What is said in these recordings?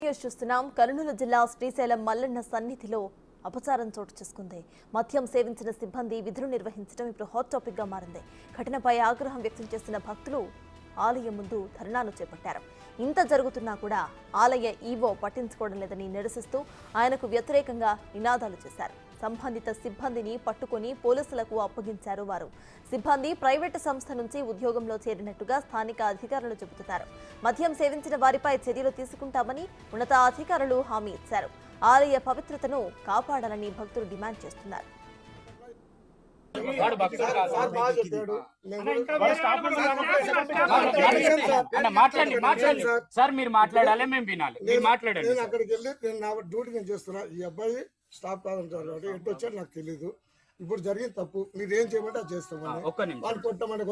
News చూస్తున్నాం. కర్నూలు జిల్లా శ్రీశైలం మల్లన్న సన్నిధిలో అపచారం చోటు చేసుకుంది. మద్యం సేవించిన సిబ్బంది విధులు నిర్వహించడం ఇప్పుడు హాట్ టాపిక్ గా మారింది. ఘటనపై ఆగ్రహం వ్యక్తం చేస్తున్న భక్తులు ఆలయం ముందు ధర్నాను చేపట్టారు. ఇంత జరుగుతున్నా కూడా ఆలయ ఈవో పట్టించుకోవడం లేదని నిరసిస్తూ ఆయనకు వ్యతిరేకంగా నినాదాలు చేశారు. సంబంధిత సిబ్బందిని పట్టుకుని పోలీసులకు అప్పగించారు. వారు సిబ్బంది ప్రైవేటు సంస్థ నుంచి ఉద్యోగంలో చేరినట్టుగా స్థానిక అధికారులు చెబుతున్నారు. మద్యం సేవించిన వారిపై చర్యలు తీసుకుంటామని ఉన్నతాధికారులు హామీ ఇచ్చారు. ఆలయ పవిత్రతను కాపాడాలని భక్తులు డిమాండ్ చేస్తున్నారు. సార్ మీరు మాట్లాడాలి, మేము వినాలి. మీరు మాట్లాడండి. నేను అక్కడికి వెళ్ళి నేను నా డ్యూటీ నేను చేస్తున్నా. ఈ అబ్బాయి స్టాఫ్ కాదంటారు కాబట్టి ఎటు వచ్చాడు నాకు తెలియదు. ఇప్పుడు జరిగిన తప్పు మీరు ఏం చేయమంటే అది చేస్తామని వాళ్ళు కొట్టమని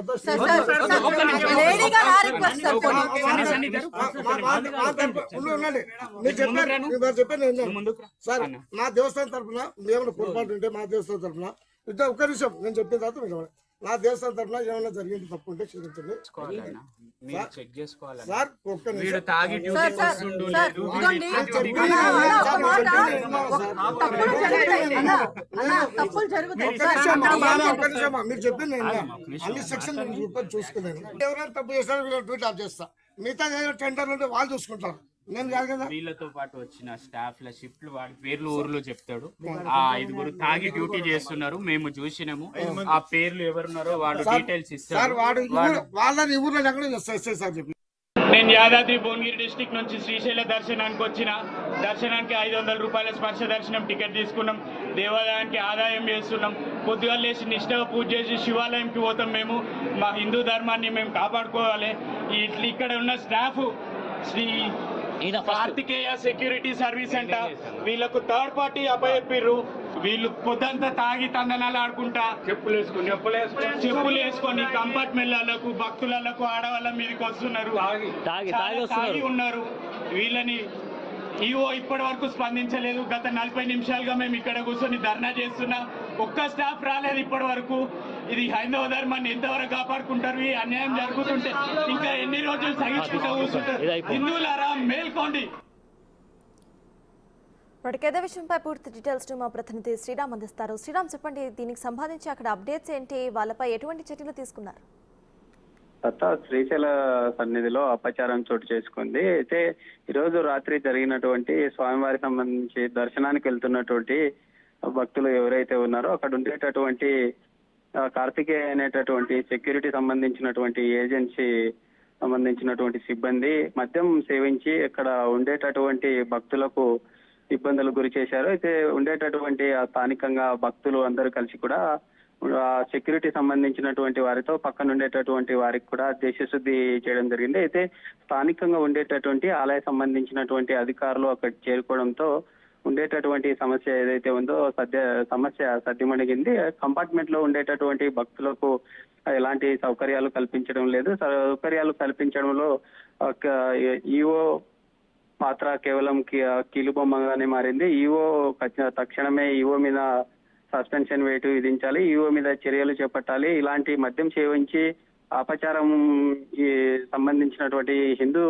సార్ మా దేవస్థానం తరఫున ఏమైనా పొరపాటు ఉంటే మా దేవస్థానం తరఫున ఇద్దరు ఒక్క నిమిషం నేను చెప్పిన తర్వాత మీరు నా దేవస్థానం తరఫున ఏమైనా జరిగింది తప్పు ఉంటే క్షమించండి సార్. ఒక్క నిమిషం మీరు చెప్పింది అన్ని సెక్షన్ చూసుకున్నాను. ఎవరైనా తప్పు చేస్తారో ట్వీట్ ఆఫ్ చేస్తా. మిగతా టెండర్లు ఉంటే వాళ్ళు చూసుకుంటారు. నేను కాదు కదా. వీళ్ళతో పాటు వచ్చిన స్టాఫ్ ల షిఫ్ట్లు వాడి పేర్లు ఊర్లో చెప్తాడు. ఆ 5 తాగి డ్యూటీ చేస్తున్నారు, మేము చూసినాము. ఆ పేర్లు ఎవరున్నారో వాడు డీటెయిల్స్ ఇస్తారు. వాళ్ళని ఊర్లో ఎక్కడ చేస్తారు సార్ చెప్పి. నేను యాదాద్రి భువనగిరి డిస్ట్రిక్ట్ నుంచి శ్రీశైల దర్శనానికి వచ్చిన. దర్శనానికి 500 రూపాయల స్పర్శ దర్శనం టికెట్ తీసుకున్నాం. దేవాలయానికి ఆదాయం చేస్తున్నాం. పొద్దుగా లేచి నిష్ఠగా పూజ చేసి శివాలయంకి పోతాం. మేము మా హిందూ ధర్మాన్ని మేము కాపాడుకోవాలి. ఇక్కడ ఉన్న staff Sri Karthikeya security service అంట. వీళ్ళకు థర్డ్ పార్టీ అప్పచెప్పిర్రు. వీళ్ళు పొద్దంతా తాగి తందనాలు ఆడుకుంటా చెప్పులు వేసుకొని కంపార్ట్మెంట్లకు భక్తులకు ఆడవాళ్ళ మీదకి వస్తున్నారు, తాగి ఉన్నారు. వీళ్ళని ఈవో ఇప్పటి వరకు స్పందించలేదు. గత 40 నిమిషాలుగా మేము ఇక్కడ కూర్చొని ధర్నా చేస్తున్నా. ఒక్క స్టాఫ్ రాలేదు ఇప్పటి వరకు. ఇది హైందవ ధర్మాన్ని ఎంతవరకు కాపాడుకుంటారు? ఈ అన్యాయం జరుగుతుంటే ఇంకా ఎన్ని రోజులు సహించుకుంటూ కూర్చుంటారు? హిందువులారా మేల్కోండి. ఇదే విషయంపై పూర్తి డీటెయిల్స్ మా ప్రతినిధి శ్రీరామ్ అందిస్తారు. శ్రీరామ్ చెప్పండి, దీనికి సంబంధించి అక్కడ అప్డేట్స్ ఏంటి? వాళ్ళపై ఎటువంటి చర్యలు తీసుకున్నారు? శ్రీశైల సన్నిధిలో అపచారం చోటు చేసుకుంది. అయితే ఈరోజు రాత్రి జరిగినటువంటి స్వామివారి సంబంధించి దర్శనానికి వెళ్తున్నటువంటి భక్తులు ఎవరైతే ఉన్నారో అక్కడ ఉండేటటువంటి కార్తికేయ అనేటటువంటి సెక్యూరిటీ సంబంధించినటువంటి ఏజెన్సీ సంబంధించినటువంటి సిబ్బంది మద్యం సేవించి ఇక్కడ ఉండేటటువంటి భక్తులకు ఇబ్బందులు గురి చేశారు. అయితే ఉండేటటువంటి స్థానికంగా భక్తులు అందరూ కలిసి కూడా సెక్యూరిటీ సంబంధించినటువంటి వారితో పక్కన ఉండేటటువంటి వారికి కూడా దేశశుద్ధి చేయడం జరిగింది. అయితే స్థానికంగా ఉండేటటువంటి ఆలయ సంబంధించినటువంటి అధికారులు అక్కడ చేరుకోవడంతో ఉండేటటువంటి సమస్య ఏదైతే ఉందో సమస్య సద్దిమణిగింది. కంపార్ట్మెంట్ లో ఉండేటటువంటి భక్తులకు ఎలాంటి సౌకర్యాలు కల్పించడం లేదు. సౌకర్యాలు కల్పించడంలో ఈవో పాత్ర కేవలం కీలుబొమ్మగానే మారింది. ఈవో తక్షణమే ఈవో మీద సస్పెన్షన్ వేటు విధించాలి, ఈవో మీద చర్యలు చేపట్టాలి. ఇలాంటి మద్యం సేవించి అపచారం సంబంధించినటువంటి హిందూ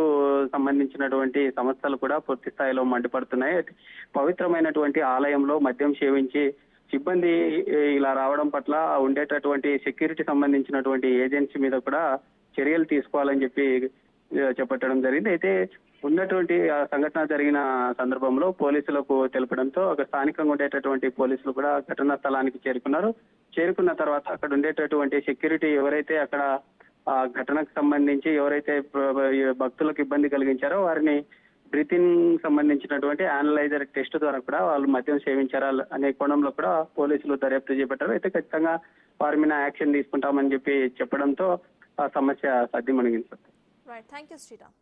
సంబంధించినటువంటి సంస్థలు కూడా పూర్తి స్థాయిలో మండిపడుతున్నాయి. పవిత్రమైనటువంటి ఆలయంలో మద్యం సేవించి సిబ్బంది ఇలా రావడం పట్ల ఉండేటటువంటి సెక్యూరిటీ సంబంధించినటువంటి ఏజెన్సీ మీద కూడా చర్యలు తీసుకోవాలని చెప్పి చేపట్టడం జరిగింది. అయితే ఉన్నటువంటి సంఘటన జరిగిన సందర్భంలో పోలీసులకు తెలపడంతో అక్కడ స్థానికంగా ఉండేటటువంటి పోలీసులు కూడా ఘటనా స్థలానికి చేరుకున్నారు. చేరుకున్న తర్వాత అక్కడ ఉండేటటువంటి సెక్యూరిటీ ఎవరైతే అక్కడ ఆ ఘటనకు సంబంధించి ఎవరైతే భక్తులకు ఇబ్బంది కలిగించారో వారిని బ్రీతింగ్ సంబంధించినటువంటి అనలైజర్ టెస్ట్ ద్వారా కూడా వాళ్ళు మద్యం సేవించారా అనే కోణంలో కూడా పోలీసులు దర్యాప్తు చేపట్టారు. అయితే ఖచ్చితంగా వారి మీద యాక్షన్ తీసుకుంటామని చెప్పి చెప్పడంతో ఆ సమస్య సద్దిమణిగింది. Right, thank you Sriram.